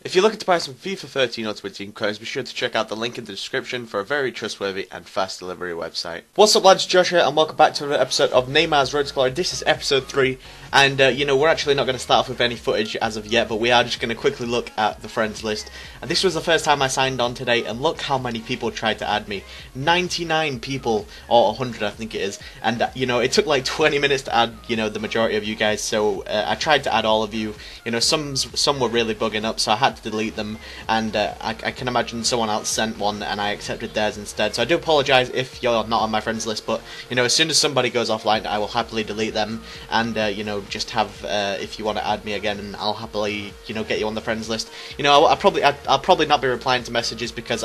If you're looking to buy some FIFA 13 Ultimate Team codes, be sure to check out the link in the description for a very trustworthy and fast delivery website. What's up lads, Josh here, and welcome back to another episode of Neymar's Road to Glory. This is episode 3, and we're actually not going to start off with any footage as of yet, but we are just going to quickly look at the friends list. And this was the first time I signed on today, and look how many people tried to add me. 99 people, or 100 I think it is, and it took like 20 minutes to add, the majority of you guys, so I tried to add all of you. Some were really bugging up, so I had to delete them, and I can imagine someone else sent one and I accepted theirs instead, so I do apologise if you're not on my friends list, but as soon as somebody goes offline I will happily delete them, and just have if you want to add me again, and I'll happily get you on the friends list. I'll probably not be replying to messages because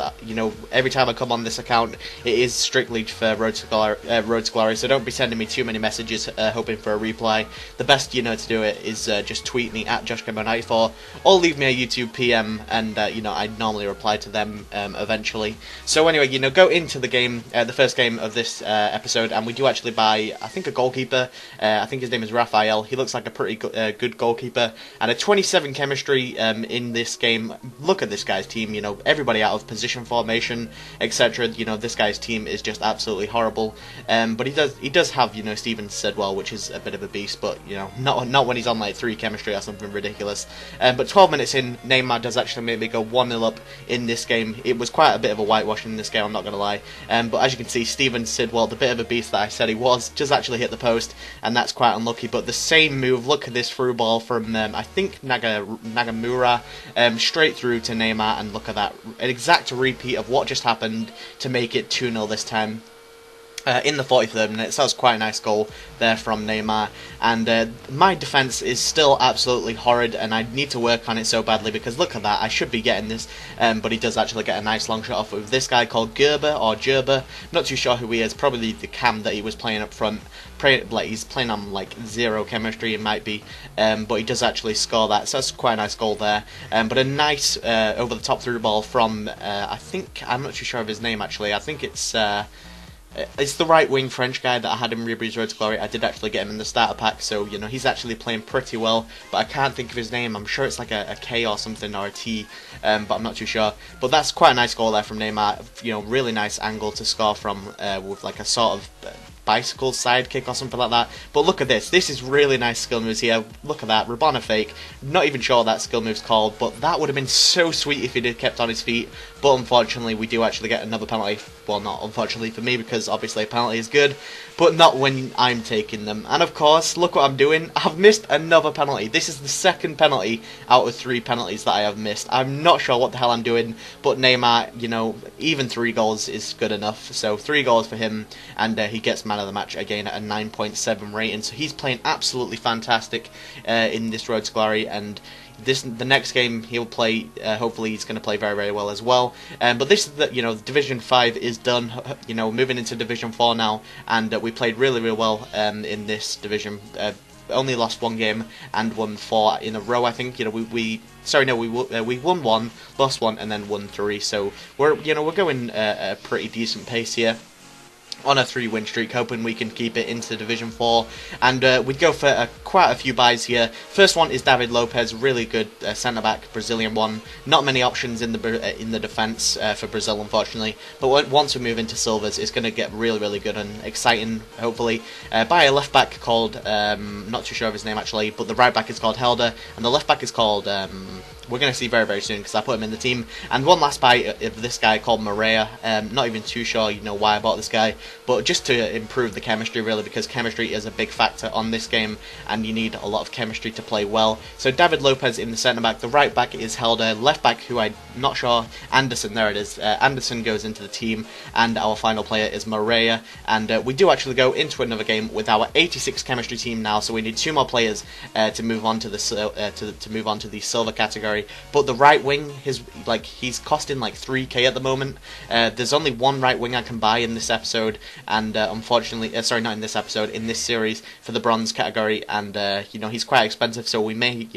every time I come on this account it is strictly for Road to Glory, so don't be sending me too many messages hoping for a reply. The best to do it is just tweet me at JoshGambo94 or leave me a YouTube PM, and I normally reply to them eventually. So anyway, go into the game, the first game of this episode, and we do actually buy, I think, a goalkeeper. I think his name is Raphael. He looks like a pretty good goalkeeper, and a 27 chemistry in this game. Look at this guy's team. Everybody out of position formation, etc. This guy's team is just absolutely horrible. But he does have Steven Sidwell, which is a bit of a beast, but not when he's on like 3 chemistry or something ridiculous. But 12 minutes in, Neymar does actually make me go 1-0 up in this game. It was quite a bit of a whitewash in this game, I'm not going to lie. But as you can see, Steven Sidwell, the bit of a beast that I said he was, does actually hit the post, and that's quite unlucky. But the same move, look at this through ball from, I think, Nagamura, straight through to Neymar, and look at that. An exact repeat of what just happened to make it 2-0 this time. In the 43rd minute, so that was quite a nice goal there from Neymar, and my defence is still absolutely horrid, and I need to work on it so badly, because look at that, I should be getting this, but he does actually get a nice long shot off with this guy called Gerber, not too sure who he is, probably the cam that he was playing up front. He's playing on like 0 chemistry, it might be, but he does actually score that, so that's quite a nice goal there. But a nice over the top through ball from, I'm not too sure of his name actually, I think it's the right wing French guy that I had in Ribery's Road to Glory. I did actually get him in the starter pack, so he's actually playing pretty well, but I can't think of his name. I'm sure it's like a K or something, or a T, but I'm not too sure. But that's quite a nice goal there from Neymar. Really nice angle to score from, with like a sort of bicycle side kick or something like that. But look at this. This is really nice skill moves here. Look at that. Rabona fake. Not even sure what that skill move's called, but that would have been so sweet if he did kept on his feet. But unfortunately, we do actually get another penalty. Well, not unfortunately for me, because obviously a penalty is good, but not when I'm taking them. And of course, look what I'm doing. I've missed another penalty. This is the second penalty out of 3 penalties that I have missed. I'm not sure what the hell I'm doing, but Neymar, even 3 goals is good enough. So 3 goals for him, and he gets man of the match again at a 9.7 rating. So he's playing absolutely fantastic in this Road to Glory, and the next game he'll play, hopefully he's going to play very, very well as well. But this is Division 5 is done, moving into Division 4 now, and we played really, really well in this division. Only lost 1 game and won 4 in a row, I think. We won 1, lost 1, and then won 3. So we're going a pretty decent pace here on a 3-win streak, hoping we can keep it into Division 4, and we'd go for quite a few buys here. First one is David Lopez, really good centre-back, Brazilian one. Not many options in the defence for Brazil, unfortunately, but once we move into Silvers, it's going to get really, really good and exciting, hopefully. Buy a left-back called, not too sure of his name actually, but the right-back is called Helder, and the left-back is called, we're going to see very, very soon, because I put him in the team. And one last buy of this guy called Maria. Not even too sure, why I bought this guy, but just to improve the chemistry, really, because chemistry is a big factor on this game, and you need a lot of chemistry to play well. So David Lopez in the centre-back. The right-back is Helder. Left-back, who I'm not sure, Anderson, there it is. Anderson goes into the team, and our final player is Maria. And we do actually go into another game with our 86 chemistry team now, so we need 2 more players to move on to the silver category. category. But the right wing, he's costing like 3k at the moment. There's only one right wing I can buy in this episode, and unfortunately, sorry, not in this episode, in this series for the bronze category, and he's quite expensive, so we may,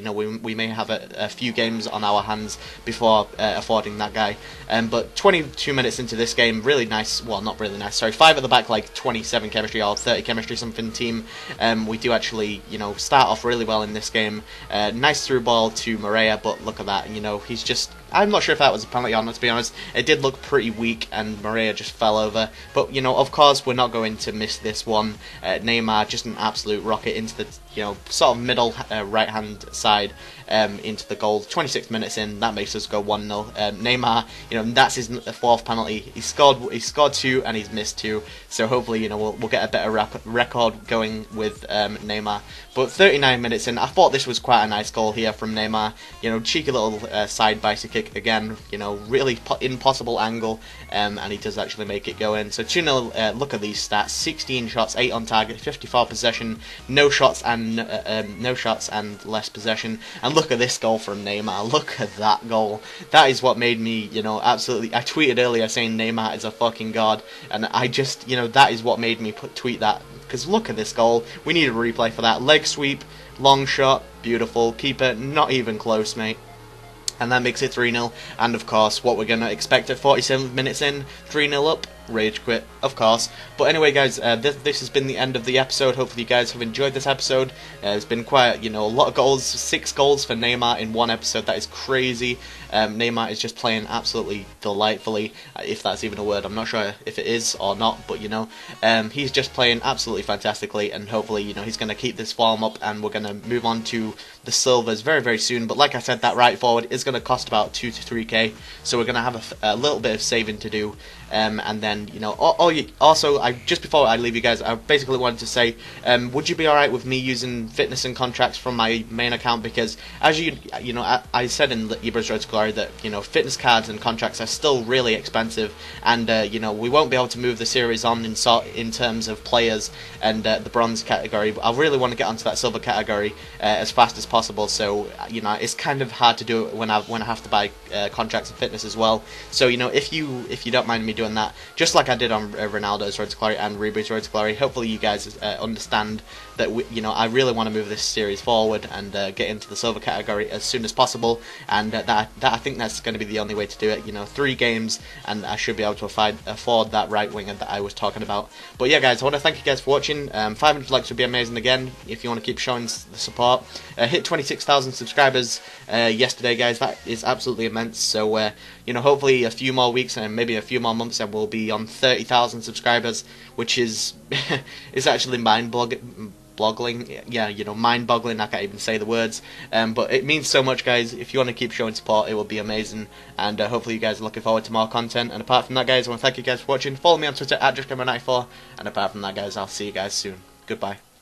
we may have a few games on our hands before affording that guy. But 22 minutes into this game, really nice, well, not really nice, sorry, 5 at the back, like 27 chemistry or 30 chemistry something team. We do actually, start off really well in this game. Nice through ball to Maria, but look at that, he's just, I'm not sure if that was a penalty or not, to be honest. It did look pretty weak, and Maria just fell over. But, of course, we're not going to miss this one. Neymar, just an absolute rocket into the, sort of middle right-hand side into the goal. 26 minutes in, that makes us go 1-0. Neymar, that's his 4th penalty. He scored 2 and he's missed 2. So hopefully, we'll get a better record going with Neymar. But 39 minutes in, I thought this was quite a nice goal here from Neymar. Cheeky little side bicycle kick again. Really impossible angle, and he does actually make it go in. So 2-0. Look at these stats: 16 shots, 8 on target, 54 possession, no shots and less possession. And look at this goal from Neymar. Look at that goal. That is what made me, absolutely. I tweeted earlier saying Neymar is a fucking god, and I just, that is what made me tweet that. Because look at this goal. We need a replay for that. Leg sweep, long shot, beautiful. Keeper, not even close, mate. And that makes it 3-0. And of course, what we're going to expect at 47 minutes in, 3-0 up, rage quit, of course. But anyway, guys, this has been the end of the episode. Hopefully you guys have enjoyed this episode. It's been quite, a lot of goals. 6 goals for Neymar in one episode. That is crazy. Neymar is just playing absolutely delightfully, if that's even a word. I'm not sure if it is or not, but he's just playing absolutely fantastically, and hopefully he's going to keep this form up, and we're going to move on to the silvers very, very soon. But like I said, that right forward is going to cost about 2 to 3k, so we're going to have a little bit of saving to do. And then, also, just before I leave you guys, I basically wanted to say, would you be alright with me using fitness and contracts from my main account? Because, as I said in the Ep.3 Road to Glory that, fitness cards and contracts are still really expensive, and, we won't be able to move the series on in terms of players and the bronze category. But I really want to get onto that silver category as fast as possible, so, it's kind of hard to do it when I have to buy contracts and fitness as well. So, if you don't mind me doing that, just like I did on Ronaldo's Road to Glory and Ruby's Road to Glory, hopefully you guys understand that I really want to move this series forward and get into the silver category as soon as possible, and that I think that's going to be the only way to do it. 3 games, and I should be able to afford that right winger that I was talking about. But yeah, guys, I want to thank you guys for watching. 500 likes would be amazing again if you want to keep showing the support. Hit 26,000 subscribers yesterday, guys. That is absolutely immense. So hopefully a few more weeks and maybe a few more months and we'll be on 30,000 subscribers, which is is actually mind-boggling. Mind-boggling. I can't even say the words, but it means so much, guys. If you want to keep showing support, it will be amazing, and hopefully you guys are looking forward to more content. And apart from that, guys, I want to thank you guys for watching. Follow me on Twitter at JustGamer94, and apart from that, guys, I'll see you guys soon. Goodbye.